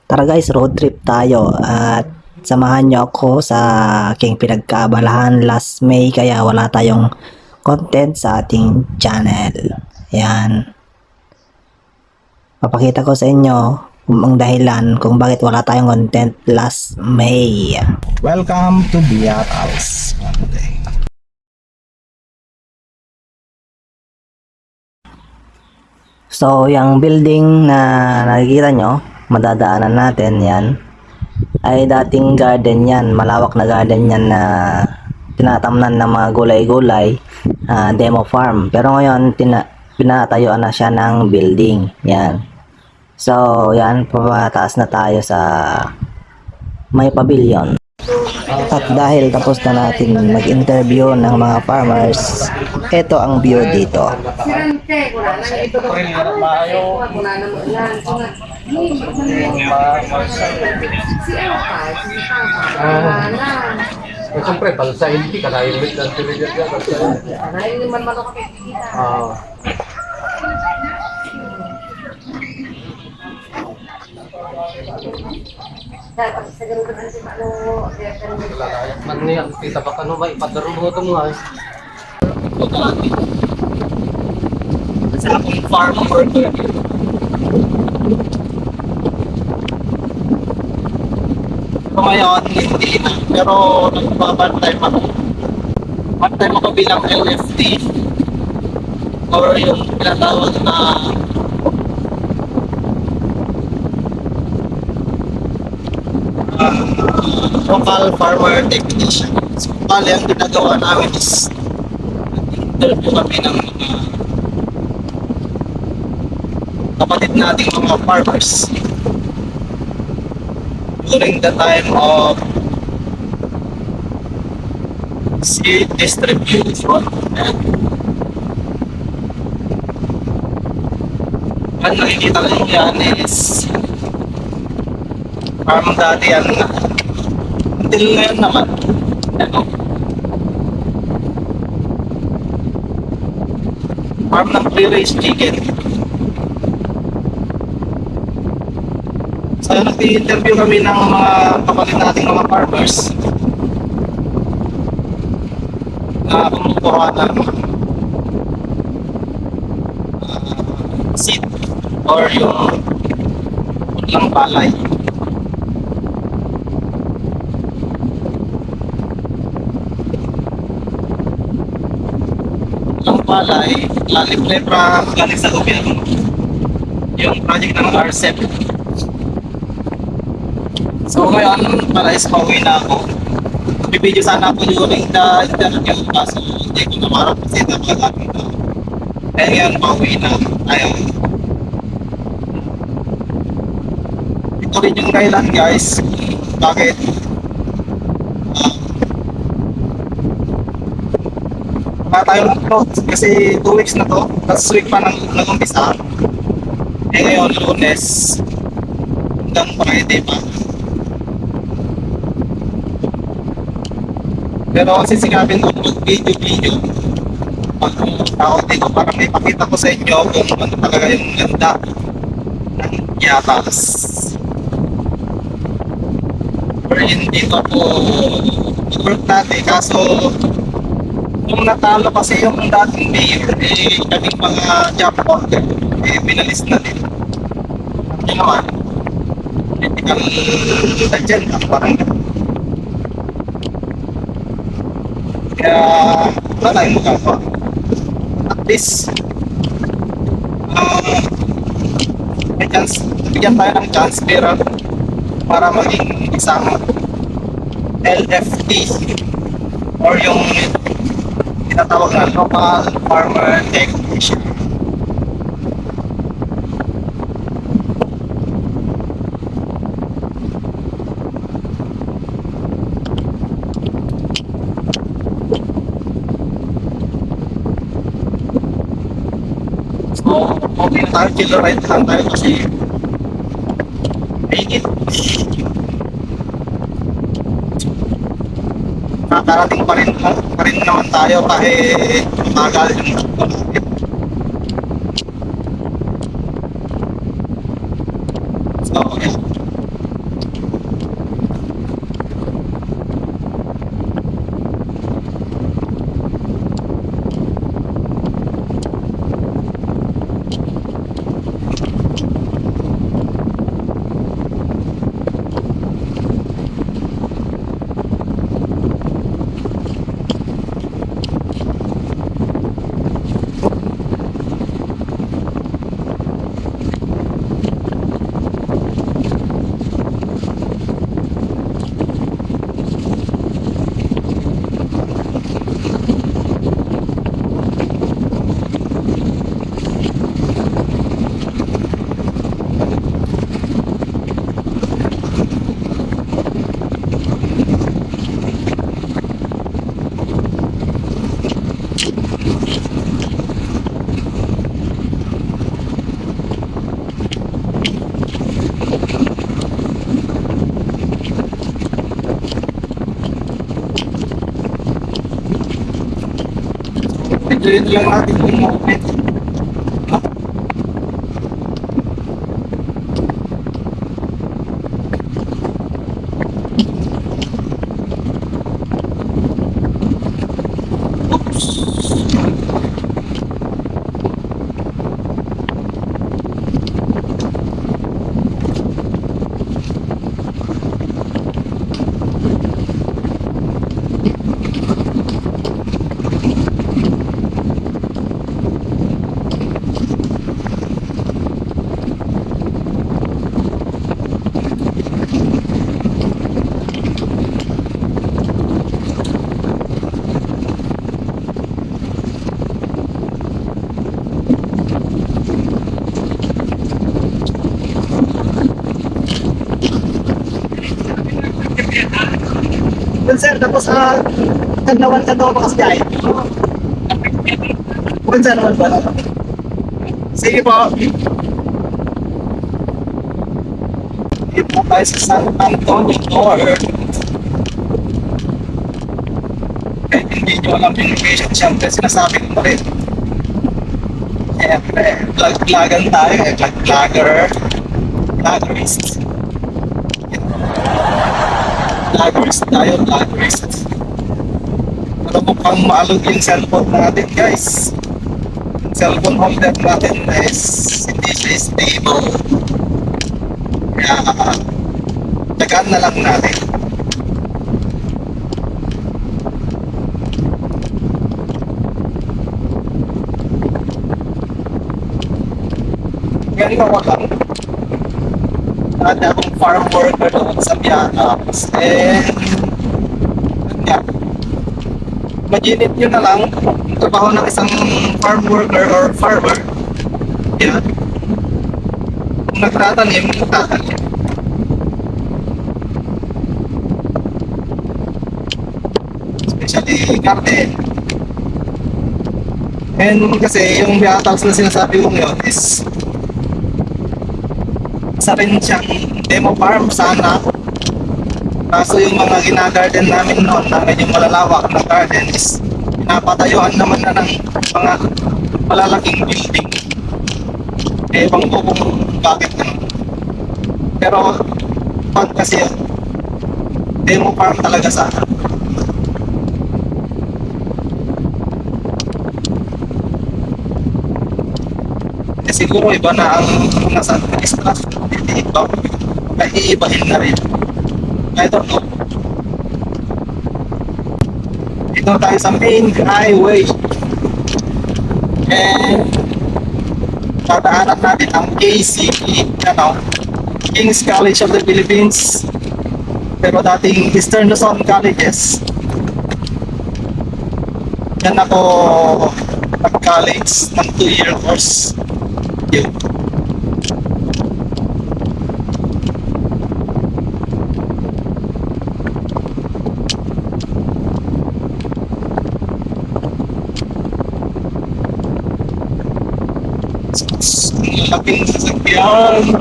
Tara guys, road trip tayo at samahan nyo ako sa aking pinagkaabalahan last May kaya wala tayong content sa ating channel. Yan. Papakita ko sa inyo kung ang dahilan kung bakit wala tayong content last May. Welcome to Biat House. So, yung building na nakikita nyo, madadaanan natin yan, ay dating garden yan, malawak na garden yan na tinatamnan ng mga gulay-gulay, demo farm. Pero ngayon, pinatayuan na siya ng building, yan. So, yan, papataas na tayo sa may pavilion. At dahil tapos na natin mag-interview ng mga farmers, ito ang view dito. Siyempre, balsa hindi ka dahil with lang tuloy dyan. Dahil naman manok kita. Man niya, kita ba kano ba ipadaro mo ito mga Sa akong farm worker. So ngayon, hindi na. Pero nagpapantime ako. Part-time ako bilang LFT. Or yung pinatawag na local farmer technician. So, bali, ang ginagawa namin is interview kami ng mga kapatid nating mga farmers during the time of seed distribution. Ang nakikita lang yan is farm dati yan until ngayon naman farm ng pre-raised chicken. So nag-interview kami ng mga kapatid nating mga farmers na kumukuha ng seed or yung putlang palay. Putlang palay, libre galing sa gobyerno. Yung project ng RCEP. So ngayon, para is pauwi na ako. Bibidyo sana ako during the interview kaso hindi ko namarap kasi napagagawin ko. Kaya ngayon, pauwi na tayo. Ito rin yung dahilan guys, bakit wala tayong upload kasi 2 weeks na to, last week pa nag-umpisa. Eh ngayon, Lunes hanggang Friday pa. Pero sisikapin ko mag-video pag tao dito para may pakita ko sa inyo kung ano talaga yung ganda ng yatas. Pero yun dito po work dati kaso kung natalo kasi yung dating mayor eh kaming mga job order eh binalis na din. Yun naman political agenda parang kaya wala tayong magagawa. At least may chance, bigyan tayo ng chance para maging isang LFT or yung tinatawag na local farmer technician. So, okay na tayo, chill ride lang tayo kasi mainit. Nakarating pa rin naman tayo kahit magal yung takbo natin. So, okay. Tuloy lang natin yung movement. Yun sir, tapos tagnawan ka daw makas dahil. Kung saan naman ba? Sige po. Dito po tayo sa San Antonio North. Kahit hindi nyo alam yung location, siyempre sinasabi ko rin. Siyempre, vlog-vlogan tayo eh, vlog-vlogger. Vloggerist. Vloggerist tayo, vloggerist. Pero mukhang maalog yung cellphone natin guys. Yung cellphone holder natin is hindi siya stable. Kaya tagaan na lang natin. Ganito ko lang. Ada akong farm worker doon sa Piatas. And yeah, maginit nyo na lang yung trabaho ng isang farm worker or farmer. Yeah. Kung nagtatanim, nagtatanim. Especially garden. And kasi yung Piatas na sinasabi kong yun is isa rin siyang demo farm sana. Kaso yung mga ginagarden namin noon na medyo malalawak na garden is pinapatayuan naman na ng mga malalaking building. Ewan ko kung bakit naman. Pero pag kasi demo farm talaga sana. Siguro iba na ang nasa administration, hindi iba, kaya iibahin na rin. I don't know. Dito tayo sa main highway. And tataanan natin ang KCP, King's College of the Philippines. Pero dating Eastern Luzon Colleges. Yan ako nag-college ng 2-year course. Yun. Malaking sasakyan.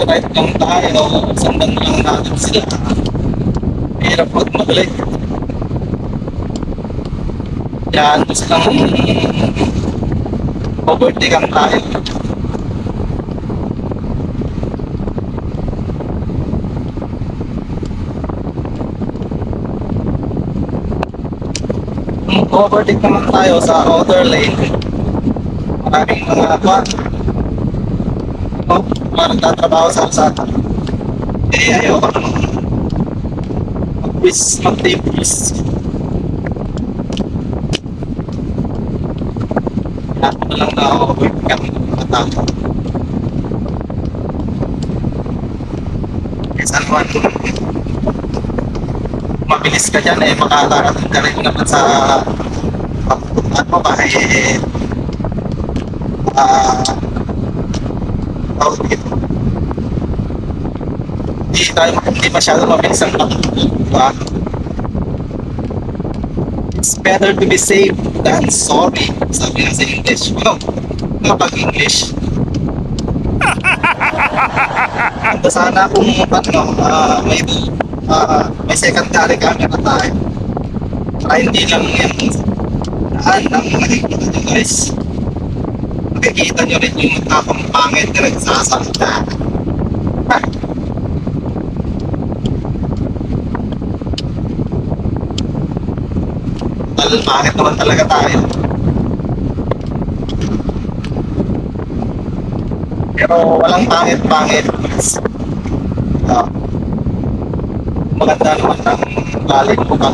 Right lang tayo. Sandan lang natin sila. Hirap magmalik. Yan, gusto lang overtake ang tayo. Overtake naman tayo sa outer lane. Maraming mga parang tatrabaho sa kalsada. Eh, ayoko naman mag-tapis. Ako na lang na-overtake ang mga tao. Kaysa naman mabilis ka dyan makakarating ka rin naman sa pagpupuntan mo kahit hindi masyado mabilis ang pagpupuntan, diba? It's better to be safe than sorry, sabi nga sa English. Kapag-English. Ito sana kung may secondary camera tayo. Para hindi lang yan daan na kung nakikita nyo guys. Makikita nyo rin yung tapang pangit na nagsasalita. Ha? Pangit naman talaga tayo. Pero walang pangit-pangit. Maganda naman ang lalim ko ka.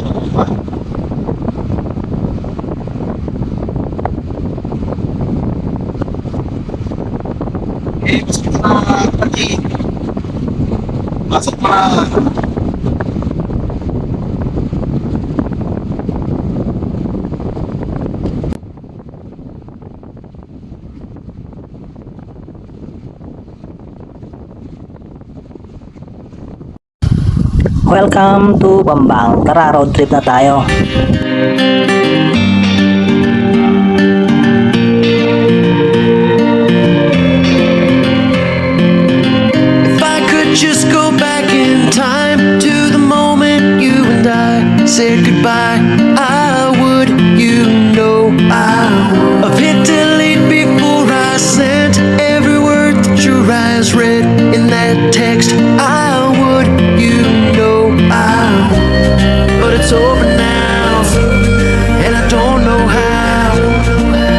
Eh, gusto ko na pati. Pasok mo na. Welcome to Bambang. Tara, road trip na tayo. If I could just go back in time to the moment you and I said goodbye, I would, you know I would. I've hit delete before I sent every word that your eyes read in that text. I would, you know I would. But it's over now, and I don't know how.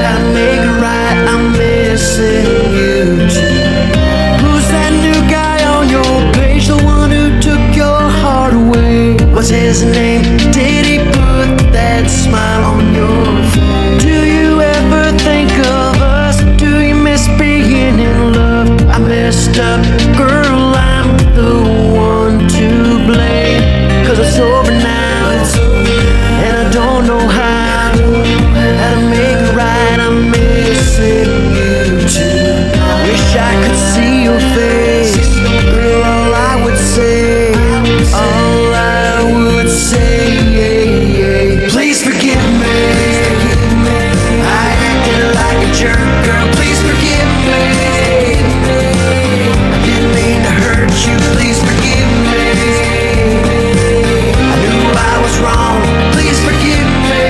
Gotta make it right, I'm missing you too. Who's that new guy on your page? The one who took your heart away? What's his name? Did he put that smile on your face? Do you ever think of us? Do you miss being in love? I messed up, girl, I'm the one to blame. 'Cause it's over now, and I don't know how to make it right, I'm missing you too. Wish I could see your face, girl, all I would say, please forgive me. I acted like a jerk, girl, please forgive me. I didn't mean to hurt you, please forgive me. I knew I was wrong, please forgive me.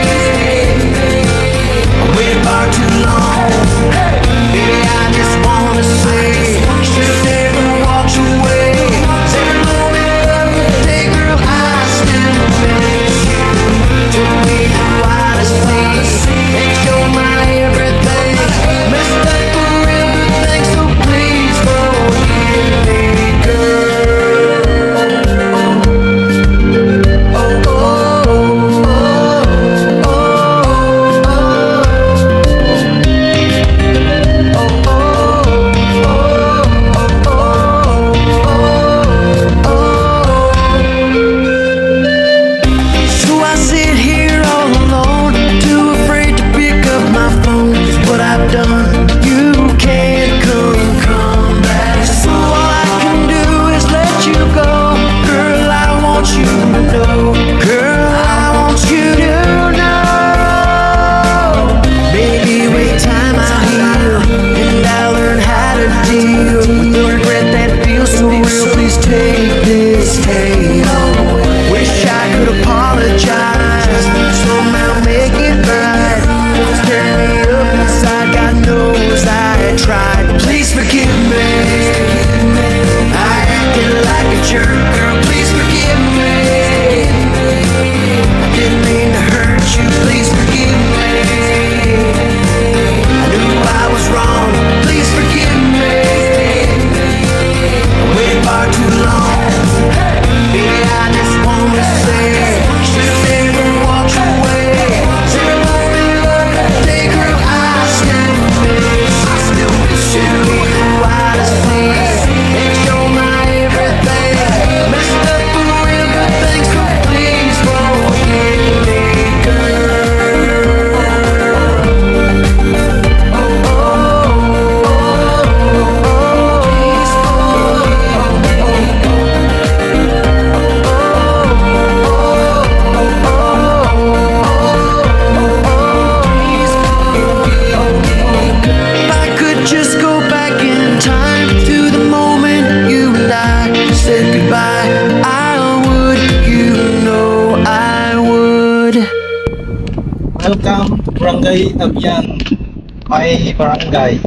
Welcome, Barangay Abyan. May barangay.